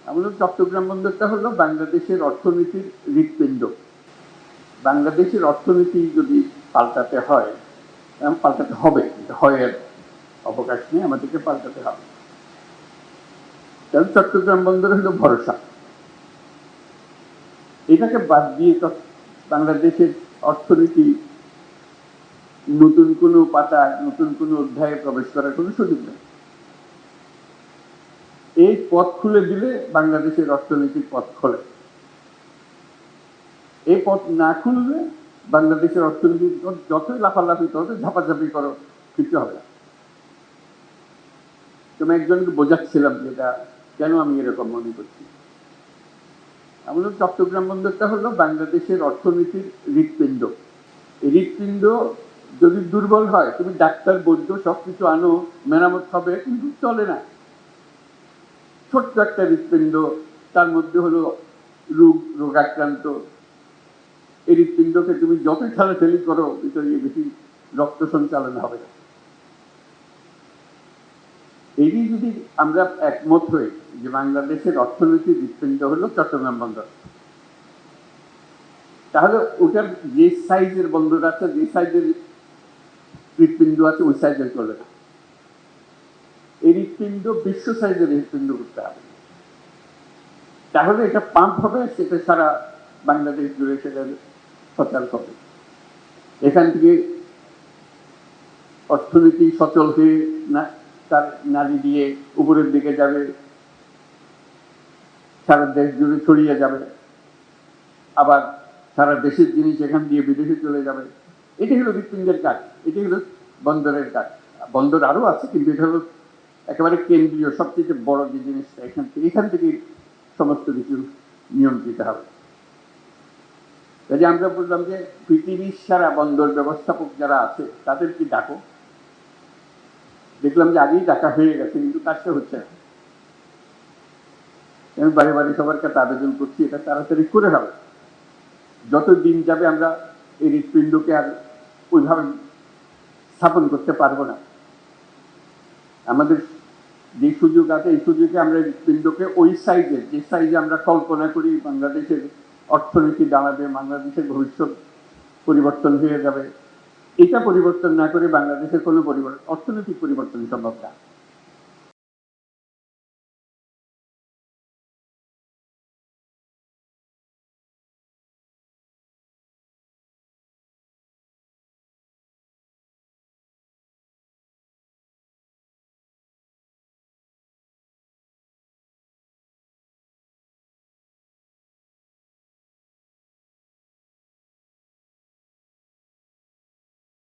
আমাদের চট্টগ্রাম বন্দরটা হলো বাংলাদেশের অর্থনীতির হৃৎপিণ্ড। বাংলাদেশের অর্থনীতি যদি পাল্টাতে হয়, পাল্টাতে হবে, হয় অবকাশ নেই, আমাদেরকে পাল্টাতে হবে। কারণ চট্টগ্রাম বন্দর হলো ভরসা। এটাকে বাদ দিয়ে বাংলাদেশের অর্থনীতি নতুন কোনো পাতা, নতুন কোনো অধ্যায়ে প্রবেশ করার কোনো সুযোগ নেই। এই পথ খুলে দিলে বাংলাদেশের অর্থনীতির পথ খোলে। এই পথ না খুললে বাংলাদেশের অর্থনীতি যতই লাফালাফি করো, ঝাপাঝাপি করো, কিছু হবে না। তুমি একজনকে বোঝাচ্ছিলাম যেটা কেন আমি এরকম মনে করছি। আমাদের চট্টগ্রাম বন্দরটা হলো বাংলাদেশের অর্থনীতির হৃৎপিণ্ড। এই হৃৎপিণ্ড যদি দুর্বল হয়, তুমি ডাক্তার বৈদ্য সবকিছু আনো, মেরামত হবে, কিন্তু চলে না। ছোট্ট একটা হৃৎপিণ্ড, তার মধ্যে হলো রোগাক্রান্ত। এই হৃৎপিণ্ডকে তুমি যত ঠেলাঠেলি করো, ভিতরে বেশি রক্ত সঞ্চালন হবে না। এই যদি আমরা একমত হই যে বাংলাদেশের অর্থনীতির হৃৎপিণ্ড হলো চট্টগ্রাম বন্দর, তাহলে ওটার যে সাইজের বন্দর আছে, যে সাইজের হৃৎপিণ্ড আছে, ওই সাইজের চলে না। এই হৃৎপিণ্ড বিশ্ব সাইজের হৃৎপিণ্ড করতে হবে, তাহলে এটা পাম্প হবে, সেটা সারা বাংলাদেশ জুড়ে সেটা সচল হবে। এখান থেকে অর্থনীতি সচল হয়ে তার নারী দিয়ে উপরের দিকে যাবে, সারা দেশ জুড়ে ছড়িয়ে যাবে, আবার সারা দেশের জিনিস এখান দিয়ে বিদেশে চলে যাবে। এটি হলো হৃৎপিণ্ডের কাজ, এটি হলো বন্দরের কাজ। বন্দর আরো আছে, কিন্তু এটা হলো একেবারে কেন্দ্রীয়, সবচেয়ে বড় যে জিনিসটা, এখান থেকে সমস্ত কিছু নিয়ন্ত্রিত হবে। কাজে আমরা বললাম যে পৃথিবীর সারা বন্দর ব্যবস্থাপক যারা আছে তাদেরকে ডাকো। দেখলাম যে আগেই ডাকা হয়ে গেছে, কিন্তু কাজটা হচ্ছে না। আমি বারে বারে সবার কাছে আবেদন করছি, এটা তাড়াতাড়ি করে হবে। যত দিন যাবে আমরা এই হৃৎপিণ্ডকে আর ওইভাবে স্থাপন করতে পারবো না। আমাদের যে সুযোগ আছে, এই সুযোগে আমরা হৃৎপিণ্ডকে ওই সাইজের, যে সাইজে আমরা কল্পনা করি বাংলাদেশের অর্থনীতি দাঁড়াবে, বাংলাদেশের ভবিষ্যৎ পরিবর্তন হয়ে যাবে, এটা পরিবর্তন না করে বাংলাদেশের কোনো অর্থনৈতিক পরিবর্তন সম্ভব না।